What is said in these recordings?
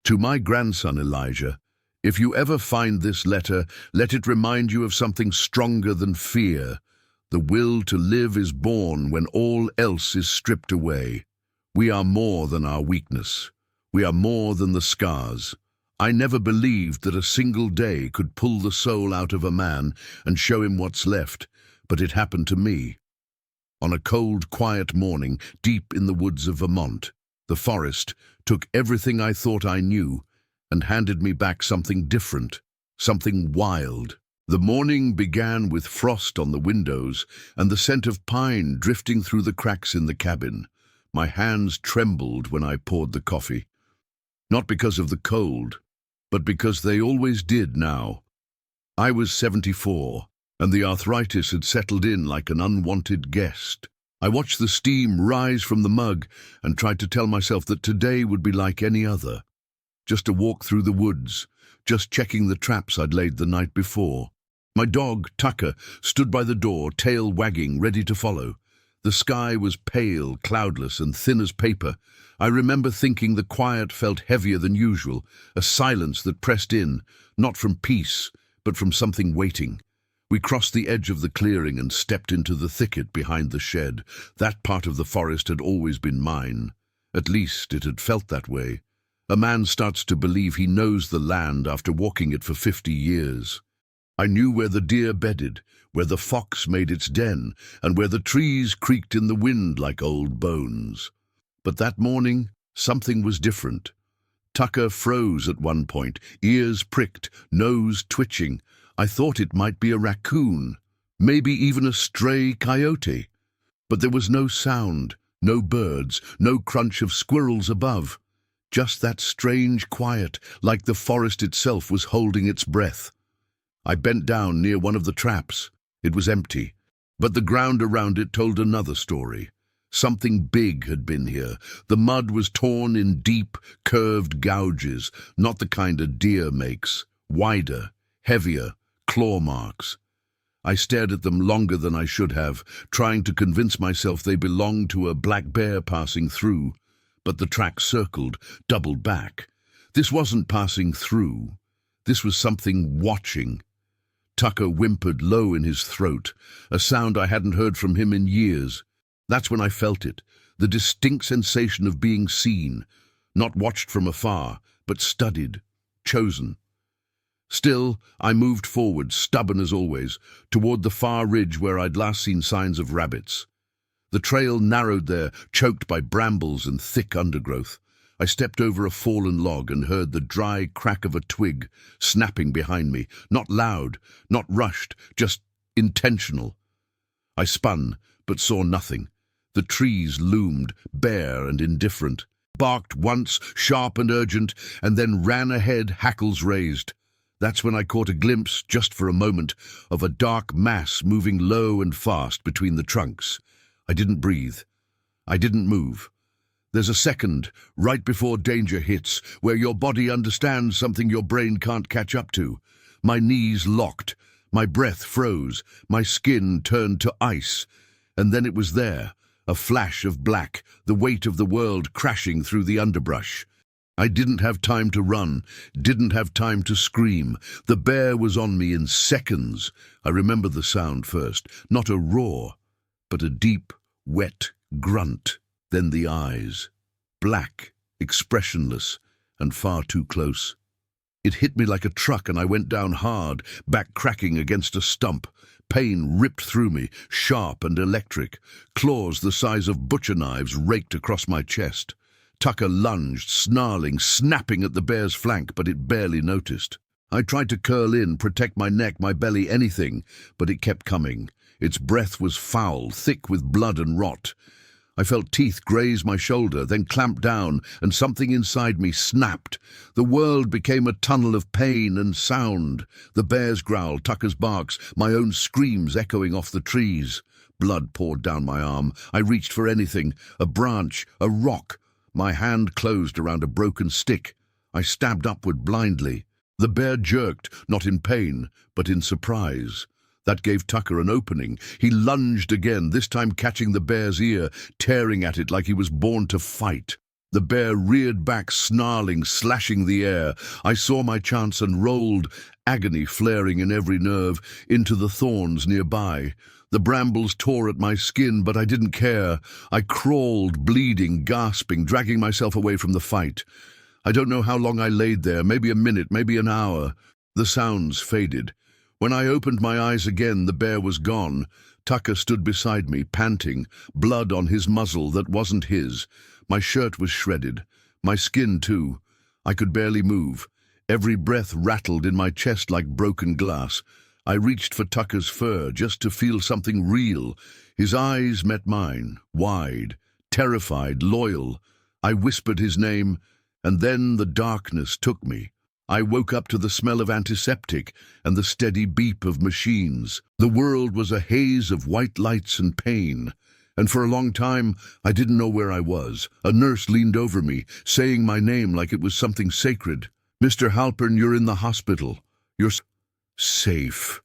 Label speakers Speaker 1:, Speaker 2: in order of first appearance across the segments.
Speaker 1: To my grandson Elijah, if you ever find this letter, let it remind you of something stronger than fear. The will to live is born when all else is stripped away. We are more than our weakness. We are more than the scars. I never believed that a single day could pull the soul out of a man and show him what's left, but it happened to me. On a cold, quiet morning, deep in the woods of Vermont, the forest took everything I thought I knew and handed me back something different, something wild. The morning began with frost on the windows and the scent of pine drifting through the cracks in the cabin. My hands trembled when I poured the coffee. Not because of the cold, but because they always did now. I was 74, and the arthritis had settled in like an unwanted guest. I watched the steam rise from the mug and tried to tell myself that today would be like any other. Just a walk through the woods, just checking the traps I'd laid the night before. My dog, Tucker, stood by the door, tail wagging, ready to follow. The sky was pale, cloudless, and thin as paper. I remember thinking the quiet felt heavier than usual, a silence that pressed in, not from peace, but from something waiting. We crossed the edge of the clearing and stepped into the thicket behind the shed. That part of the forest had always been mine. At least it had felt that way. A man starts to believe he knows the land after walking it for 50 years. I knew where the deer bedded, where the fox made its den, and where the trees creaked in the wind like old bones. But that morning, something was different. Tucker froze at one point, ears pricked, nose twitching. I thought it might be a raccoon, maybe even a stray coyote. But there was no sound, no birds, no crunch of squirrels above. Just that strange quiet, like the forest itself was holding its breath. I bent down near one of the traps. It was empty, but the ground around it told another story. Something big had been here. The mud was torn in deep, curved gouges, not the kind a deer makes. Wider, heavier, claw marks. I stared at them longer than I should have, trying to convince myself they belonged to a black bear passing through. But the track circled, doubled back. This wasn't passing through. This was something watching. Tucker whimpered low in his throat, a sound I hadn't heard from him in years. That's when I felt it, the distinct sensation of being seen, not watched from afar, but studied, chosen. Still, I moved forward, stubborn as always, toward the far ridge where I'd last seen signs of rabbits. The trail narrowed there, choked by brambles and thick undergrowth. I stepped over a fallen log and heard the dry crack of a twig snapping behind me, not loud, not rushed, just intentional. I spun, but saw nothing. The trees loomed, bare and indifferent, barked once, sharp and urgent, and then ran ahead, hackles raised. That's when I caught a glimpse, just for a moment, of a dark mass moving low and fast between the trunks. I didn't breathe. I didn't move. There's a second, right before danger hits, where your body understands something your brain can't catch up to. My knees locked, my breath froze, my skin turned to ice. And then it was there, a flash of black, the weight of the world crashing through the underbrush. I didn't have time to run, didn't have time to scream. The bear was on me in seconds. I remember the sound first, not a roar, but a deep, wet grunt. Then the eyes, black, expressionless, and far too close. It hit me like a truck and I went down hard, back cracking against a stump. Pain ripped through me, sharp and electric. Claws the size of butcher knives raked across my chest. Tucker lunged, snarling, snapping at the bear's flank, but it barely noticed. I tried to curl in, protect my neck, my belly, anything, but it kept coming. Its breath was foul, thick with blood and rot. I felt teeth graze my shoulder, then clamp down, and something inside me snapped. The world became a tunnel of pain and sound. The bear's growl, Tucker's barks, my own screams echoing off the trees. Blood poured down my arm. I reached for anything, a branch, a rock. My hand closed around a broken stick. I stabbed upward blindly. The bear jerked, not in pain, but in surprise. That gave Tucker an opening. He lunged again, this time catching the bear's ear, tearing at it like he was born to fight. The bear reared back, snarling, slashing the air. I saw my chance and rolled, agony flaring in every nerve, into the thorns nearby. The brambles tore at my skin, but I didn't care. I crawled, bleeding, gasping, dragging myself away from the fight. I don't know how long I laid there, maybe a minute, maybe an hour. The sounds faded. When I opened my eyes again, the bear was gone. Tucker stood beside me, panting, blood on his muzzle that wasn't his. My shirt was shredded. My skin, too. I could barely move. Every breath rattled in my chest like broken glass. I reached for Tucker's fur just to feel something real. His eyes met mine, wide, terrified, loyal. I whispered his name, and then the darkness took me. I woke up to the smell of antiseptic and the steady beep of machines. The world was a haze of white lights and pain. And for a long time, I didn't know where I was. A nurse leaned over me, saying my name like it was something sacred. "Mr. Halpern, you're in the hospital. You're safe."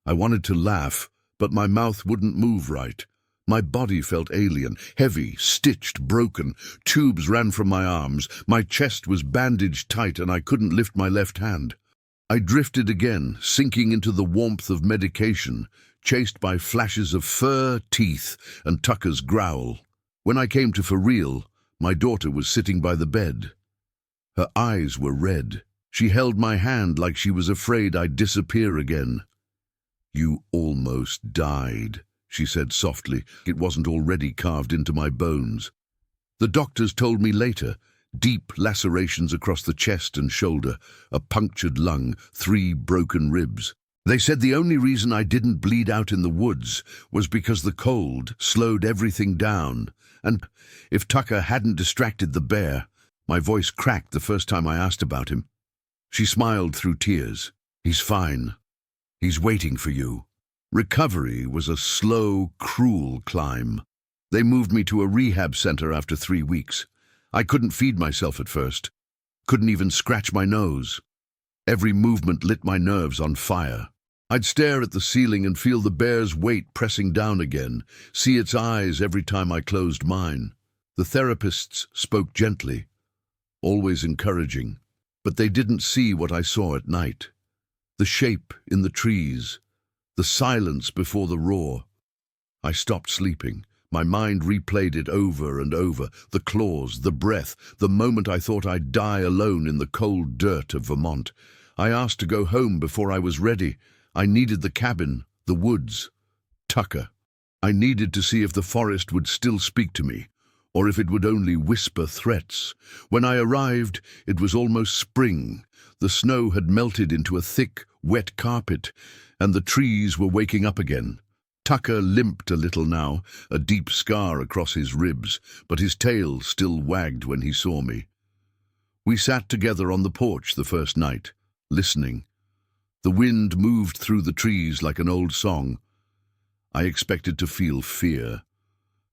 Speaker 1: I wanted to laugh, but my mouth wouldn't move right. My body felt alien, heavy, stitched, broken. Tubes ran from my arms. My chest was bandaged tight and I couldn't lift my left hand. I drifted again, sinking into the warmth of medication, chased by flashes of fur, teeth, and Tucker's growl. When I came to for real, my daughter was sitting by the bed. Her eyes were red. She held my hand like she was afraid I'd disappear again. "You almost died," she said softly. It wasn't already carved into my bones. The doctors told me later, deep lacerations across the chest and shoulder, a punctured lung, 3 broken ribs. They said the only reason I didn't bleed out in the woods was because the cold slowed everything down. And if Tucker hadn't distracted the bear, my voice cracked the first time I asked about him. She smiled through tears. "He's fine. He's waiting for you." Recovery was a slow, cruel climb. They moved me to a rehab center after 3 weeks. I couldn't feed myself at first. Couldn't even scratch my nose. Every movement lit my nerves on fire. I'd stare at the ceiling and feel the bear's weight pressing down again, see its eyes every time I closed mine. The therapists spoke gently, always encouraging, but they didn't see what I saw at night. The shape in the trees, the silence before the roar. I stopped sleeping. My mind replayed it over and over, the claws, the breath, the moment I thought I'd die alone in the cold dirt of Vermont. I asked to go home before I was ready. I needed the cabin, the woods, Tucker. I needed to see if the forest would still speak to me, or if it would only whisper threats. When I arrived, it was almost spring. The snow had melted into a thick, wet carpet, and the trees were waking up again. Tucker limped a little now, a deep scar across his ribs, but his tail still wagged when he saw me. We sat together on the porch the first night, listening. The wind moved through the trees like an old song. I expected to feel fear,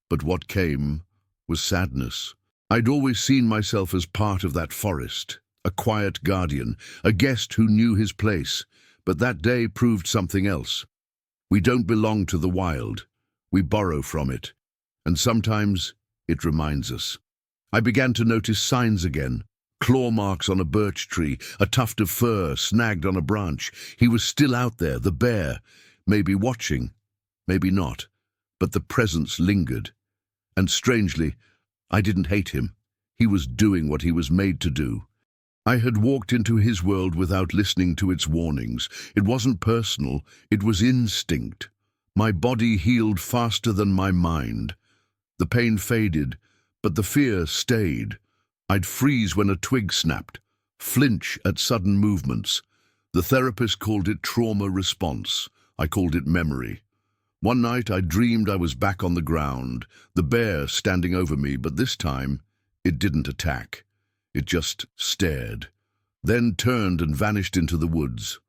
Speaker 1: but what came was sadness. I'd always seen myself as part of that forest, a quiet guardian, a guest who knew his place, but that day proved something else. We don't belong to the wild. We borrow from it, and sometimes it reminds us. I began to notice signs again. Claw marks on a birch tree, a tuft of fur snagged on a branch. He was still out there, the bear, maybe watching, maybe not, but the presence lingered. And strangely, I didn't hate him. He was doing what he was made to do. I had walked into his world without listening to its warnings. It wasn't personal, it was instinct. My body healed faster than my mind. The pain faded, but the fear stayed. I'd freeze when a twig snapped, flinch at sudden movements. The therapist called it trauma response. I called it memory. One night I dreamed I was back on the ground, the bear standing over me, but this time it didn't attack. It just stared, then turned and vanished into the woods.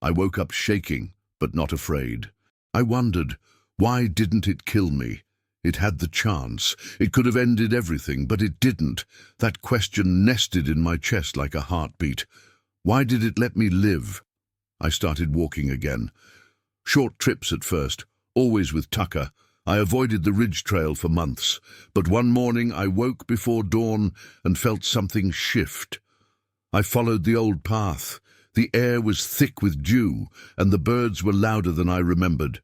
Speaker 1: I woke up shaking, but not afraid. I wondered, why didn't it kill me? It had the chance. It could have ended everything, but it didn't. That question nested in my chest like a heartbeat. Why did it let me live? I started walking again. Short trips at first, always with Tucker. I avoided the ridge trail for months, but one morning I woke before dawn and felt something shift. I followed the old path. The air was thick with dew, and the birds were louder than I remembered.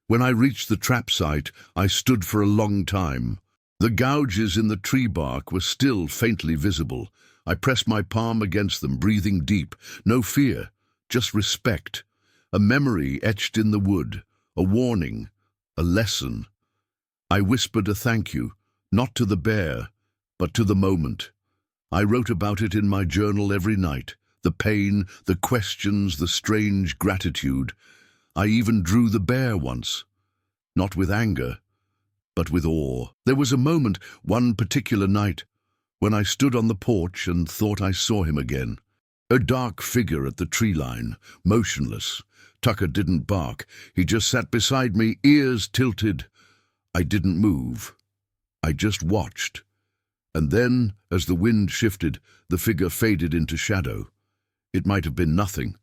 Speaker 1: When I reached the trap site, I stood for a long time. The gouges in the tree bark were still faintly visible. I pressed my palm against them, breathing deep. No fear, just respect. A memory etched in the wood, a warning, a lesson. I whispered a thank you, not to the bear, but to the moment. I wrote about it in my journal every night, the pain, the questions, the strange gratitude. I even drew the bear once, not with anger, but with awe. There was a moment, one particular night, when I stood on the porch and thought I saw him again. A dark figure at the tree line, motionless. Tucker didn't bark. He just sat beside me, ears tilted. I didn't move. I just watched. And then, as the wind shifted, the figure faded into shadow. It might have been nothing,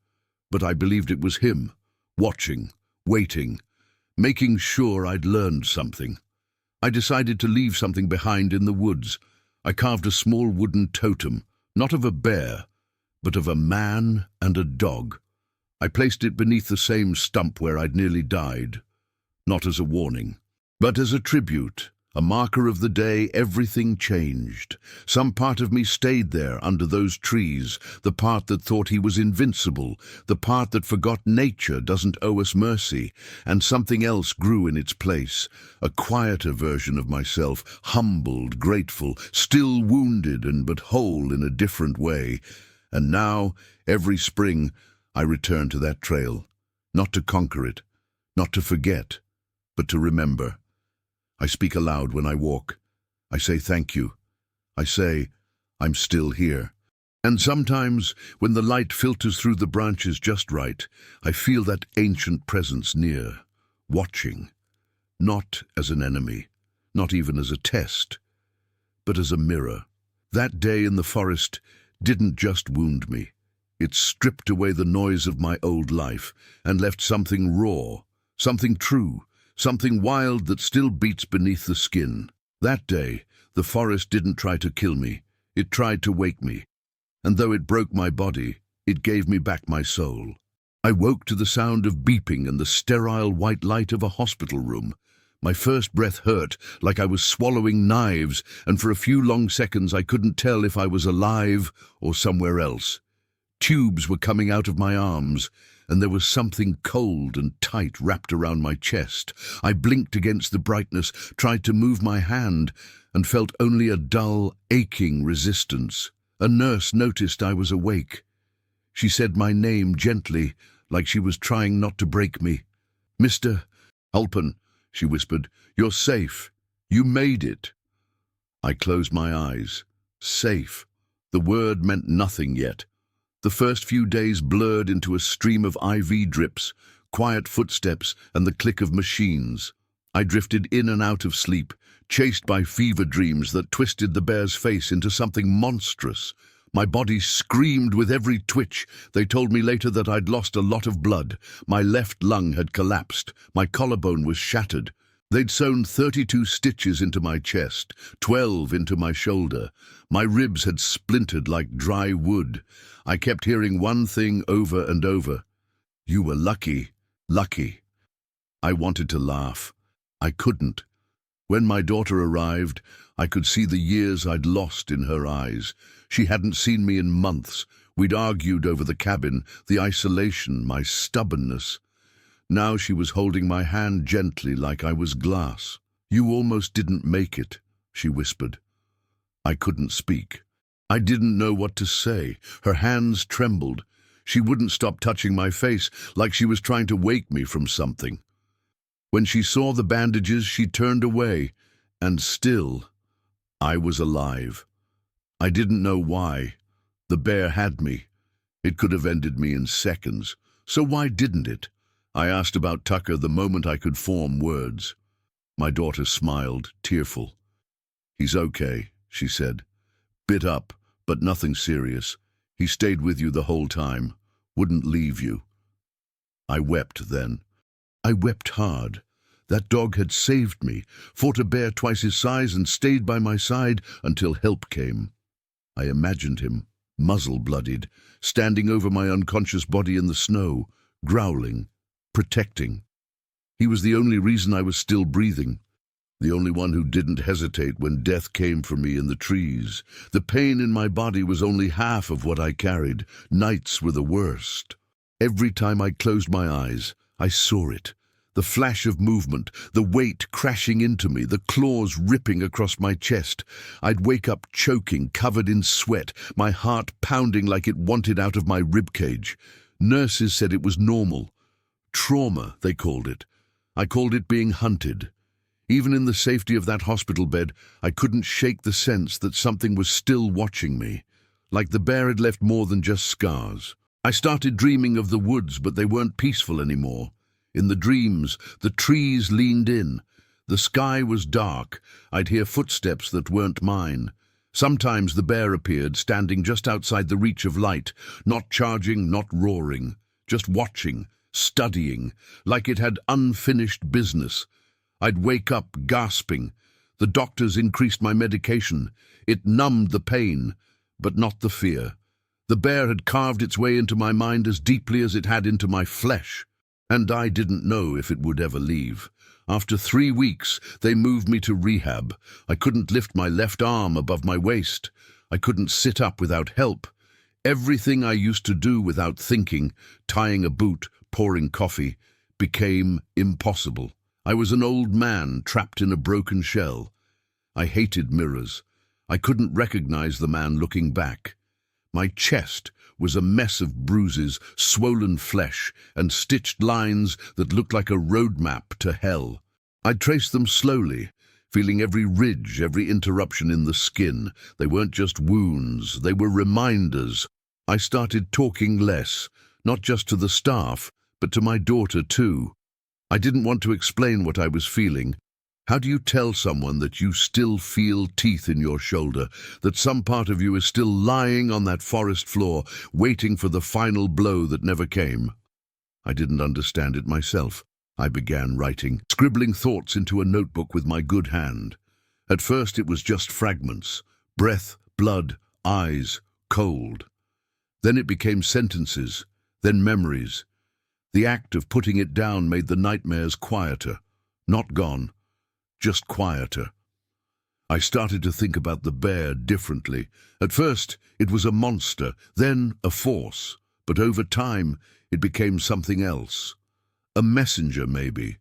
Speaker 1: but I believed it was him, watching, waiting, making sure I'd learned something. I decided to leave something behind in the woods. I carved a small wooden totem, not of a bear, but of a man and a dog. I placed it beneath the same stump where I'd nearly died, not as a warning, but as a tribute, a marker of the day everything changed. Some part of me stayed there under those trees, the part that thought he was invincible, the part that forgot nature doesn't owe us mercy, and something else grew in its place, a quieter version of myself, humbled, grateful, still wounded and but whole in a different way. And now, every spring, I return to that trail, not to conquer it, not to forget, but to remember. I speak aloud when I walk. I say thank you. I say, I'm still here. And sometimes, when the light filters through the branches just right, I feel that ancient presence near, watching, not as an enemy, not even as a test, but as a mirror. That day in the forest didn't just wound me. It stripped away the noise of my old life and left something raw, something true, something wild that still beats beneath the skin. That day, the forest didn't try to kill me. It tried to wake me. And though it broke my body, it gave me back my soul. I woke to the sound of beeping and the sterile white light of a hospital room. My first breath hurt, like I was swallowing knives, and for a few long seconds I couldn't tell if I was alive or somewhere else. Tubes were coming out of my arms, and there was something cold and tight wrapped around my chest. I blinked against the brightness, tried to move my hand, and felt only a dull, aching resistance. A nurse noticed I was awake. She said my name gently, like she was trying not to break me. "Mr. Halpin," she whispered, "you're safe. You made it." I closed my eyes. Safe. The word meant nothing yet. The first few days blurred into a stream of IV drips, quiet footsteps, and the click of machines. I drifted in and out of sleep, chased by fever dreams that twisted the bear's face into something monstrous. My body screamed with every twitch. They told me later that I'd lost a lot of blood. My left lung had collapsed. My collarbone was shattered. They'd sewn 32 stitches into my chest, 12 into my shoulder. My ribs had splintered like dry wood. I kept hearing one thing over and over. "You were lucky, lucky." I wanted to laugh. I couldn't. When my daughter arrived, I could see the years I'd lost in her eyes. She hadn't seen me in months. We'd argued over the cabin, the isolation, my stubbornness. Now she was holding my hand gently like I was glass. "You almost didn't make it," she whispered. I couldn't speak. I didn't know what to say. Her hands trembled. She wouldn't stop touching my face, like she was trying to wake me from something. When she saw the bandages, she turned away, and still, I was alive. I didn't know why. The bear had me. It could have ended me in seconds. So why didn't it? I asked about Tucker the moment I could form words. My daughter smiled, tearful. "He's okay," she said. "Bit up, but nothing serious. He stayed with you the whole time. Wouldn't leave you." I wept then. I wept hard. That dog had saved me, fought a bear twice his size and stayed by my side until help came. I imagined him, muzzle-blooded, standing over my unconscious body in the snow, growling, protecting. He was the only reason I was still breathing, the only one who didn't hesitate when death came for me in the trees. The pain in my body was only half of what I carried. Nights were the worst. Every time I closed my eyes, I saw it. The flash of movement, the weight crashing into me, the claws ripping across my chest. I'd wake up choking, covered in sweat, my heart pounding like it wanted out of my ribcage. Nurses said it was normal. Trauma, they called it. I called it being hunted. Even in the safety of that hospital bed, I couldn't shake the sense that something was still watching me, like the bear had left more than just scars. I started dreaming of the woods, but they weren't peaceful anymore. In the dreams, the trees leaned in. The sky was dark. I'd hear footsteps that weren't mine. Sometimes the bear appeared, standing just outside the reach of light, not charging, not roaring, just watching, studying, like it had unfinished business. I'd wake up gasping. The doctors increased my medication. It numbed the pain, but not the fear. The bear had carved its way into my mind as deeply as it had into my flesh, and I didn't know if it would ever leave. After 3 weeks, they moved me to rehab. I couldn't lift my left arm above my waist. I couldn't sit up without help. Everything I used to do without thinking, tying a boot, pouring coffee, became impossible. I was an old man trapped in a broken shell. I hated mirrors. I couldn't recognize the man looking back. My chest was a mess of bruises, swollen flesh, and stitched lines that looked like a roadmap to hell. I traced them slowly, feeling every ridge, every interruption in the skin. They weren't just wounds, they were reminders. I started talking less, not just to the staff, but to my daughter too. I didn't want to explain what I was feeling. How do you tell someone that you still feel teeth in your shoulder, that some part of you is still lying on that forest floor, waiting for the final blow that never came? I didn't understand it myself. I began writing, scribbling thoughts into a notebook with my good hand. At first it was just fragments, breath, blood, eyes, cold. Then it became sentences, then memories. The act of putting it down made the nightmares quieter, not gone, just quieter. I started to think about the bear differently. At first, it was a monster, then a force, but over time, it became something else. A messenger, maybe.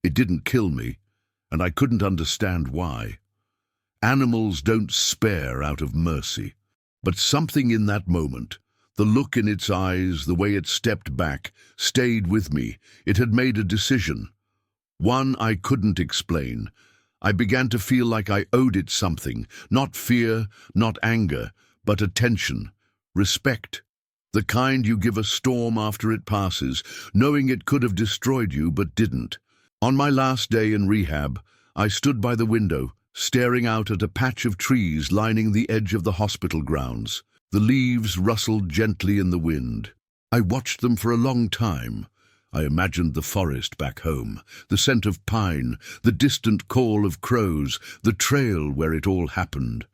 Speaker 1: It didn't kill me, and I couldn't understand why. Animals don't spare out of mercy, but something in that moment, the look in its eyes, the way it stepped back, stayed with me. It had made a decision. One I couldn't explain. I began to feel like I owed it something. Not fear, not anger, but attention, respect. The kind you give a storm after it passes, knowing it could have destroyed you but didn't. On my last day in rehab, I stood by the window, staring out at a patch of trees lining the edge of the hospital grounds. The leaves rustled gently in the wind. I watched them for a long time. I imagined the forest back home, the scent of pine, the distant call of crows, the trail where it all happened.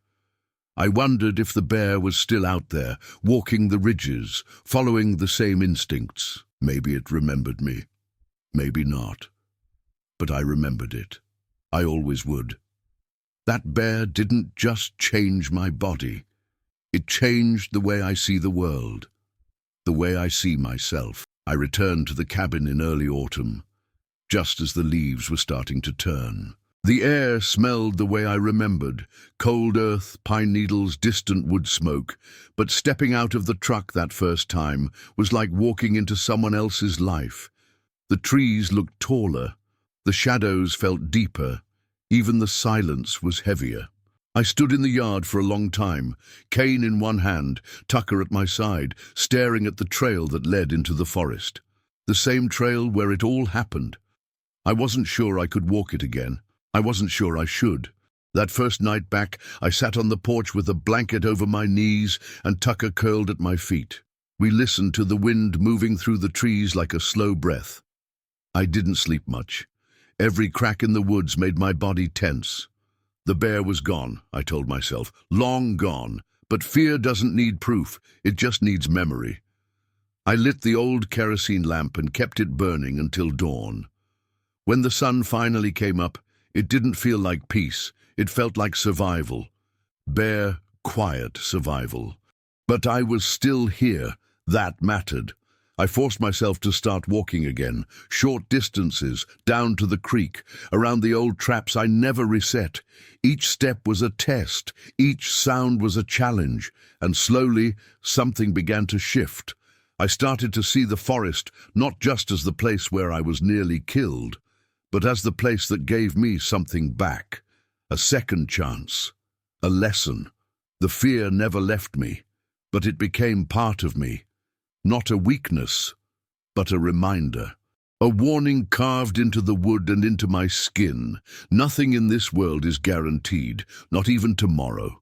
Speaker 1: I wondered if the bear was still out there, walking the ridges, following the same instincts. Maybe it remembered me. Maybe not. But I remembered it. I always would. That bear didn't just change my body. It changed the way I see the world, the way I see myself. I returned to the cabin in early autumn, just as the leaves were starting to turn. The air smelled the way I remembered, cold earth, pine needles, distant wood smoke. But stepping out of the truck that first time was like walking into someone else's life. The trees looked taller, the shadows felt deeper, even the silence was heavier. I stood in the yard for a long time, cane in one hand, Tucker at my side, staring at the trail that led into the forest. The same trail where it all happened. I wasn't sure I could walk it again. I wasn't sure I should. That first night back, I sat on the porch with a blanket over my knees and Tucker curled at my feet. We listened to the wind moving through the trees like a slow breath. I didn't sleep much. Every crack in the woods made my body tense. The bear was gone, I told myself, long gone. But fear doesn't need proof, it just needs memory. I lit the old kerosene lamp and kept it burning until dawn. When the sun finally came up, it didn't feel like peace, it felt like survival. Bare, quiet survival. But I was still here. That mattered. I forced myself to start walking again, short distances, down to the creek, around the old traps I never reset. Each step was a test, each sound was a challenge, and slowly something began to shift. I started to see the forest not just as the place where I was nearly killed, but as the place that gave me something back. A second chance. A lesson. The fear never left me, but it became part of me. Not a weakness, but a reminder. A warning carved into the wood and into my skin. Nothing in this world is guaranteed, not even tomorrow.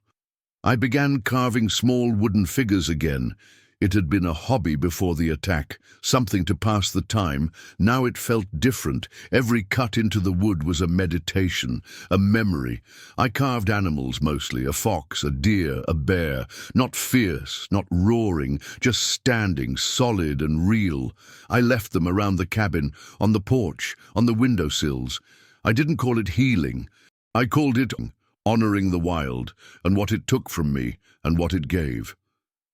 Speaker 1: I began carving small wooden figures again. It had been a hobby before the attack, something to pass the time. Now it felt different. Every cut into the wood was a meditation, a memory. I carved animals mostly, a fox, a deer, a bear. Not fierce, not roaring, just standing, solid and real. I left them around the cabin, on the porch, on the windowsills. I didn't call it healing. I called it honoring the wild, and what it took from me, and what it gave.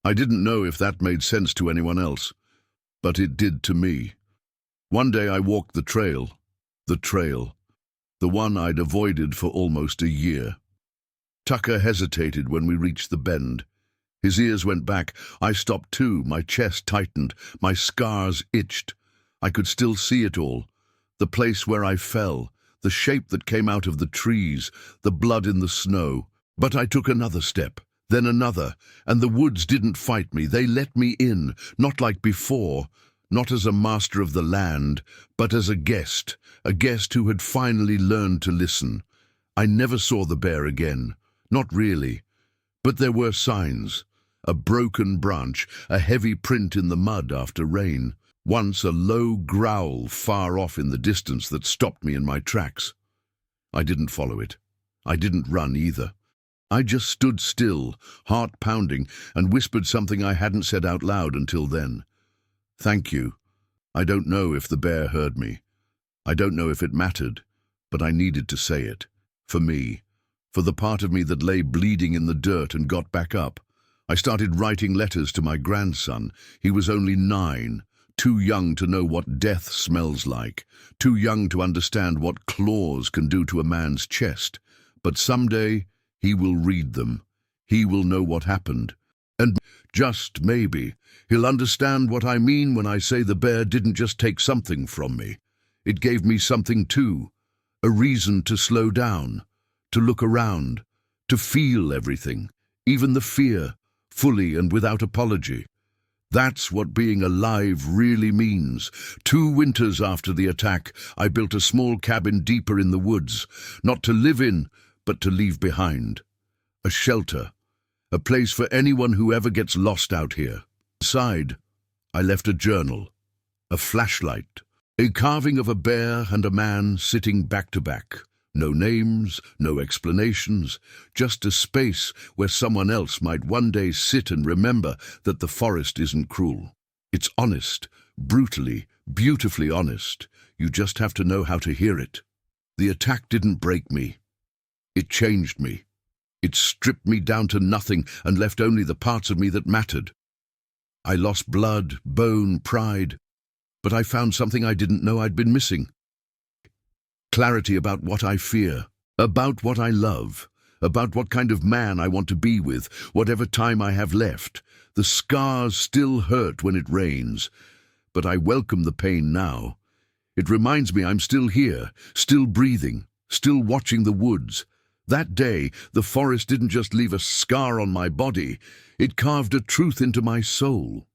Speaker 1: I didn't know if that made sense to anyone else, but it did to me. One day I walked the trail, the one I'd avoided for almost a year. Tucker hesitated when we reached the bend. His ears went back. I stopped too. My chest tightened. My scars itched. I could still see it all. The place where I fell, the shape that came out of the trees, the blood in the snow. But I took another step. Then another, and the woods didn't fight me. They let me in, not like before, not as a master of the land, but as a guest who had finally learned to listen. I never saw the bear again, not really, but there were signs. A broken branch, a heavy print in the mud after rain. Once a low growl far off in the distance that stopped me in my tracks. I didn't follow it. I didn't run either. I just stood still, heart pounding, and whispered something I hadn't said out loud until then. Thank you. I don't know if the bear heard me. I don't know if it mattered, but I needed to say it. For me. For the part of me that lay bleeding in the dirt and got back up. I started writing letters to my grandson. He was only 9, too young to know what death smells like, too young to understand what claws can do to a man's chest. But someday, he will read them. He will know what happened. And just maybe, he'll understand what I mean when I say the bear didn't just take something from me. It gave me something too. A reason to slow down, to look around, to feel everything, even the fear, fully and without apology. That's what being alive really means. 2 winters after the attack, I built a small cabin deeper in the woods, not to live in, but to leave behind. A shelter, a place for anyone who ever gets lost out here. Inside, I left a journal, a flashlight, a carving of a bear and a man sitting back to back. No names, no explanations, just a space where someone else might one day sit and remember that the forest isn't cruel. It's honest, brutally, beautifully honest. You just have to know how to hear it. The attack didn't break me. It changed me. It stripped me down to nothing and left only the parts of me that mattered. I lost blood, bone, pride, but I found something I didn't know I'd been missing. Clarity about what I fear, about what I love, about what kind of man I want to be with, whatever time I have left. The scars still hurt when it rains, but I welcome the pain now. It reminds me I'm still here, still breathing, still watching the woods. That day, the forest didn't just leave a scar on my body, it carved a truth into my soul.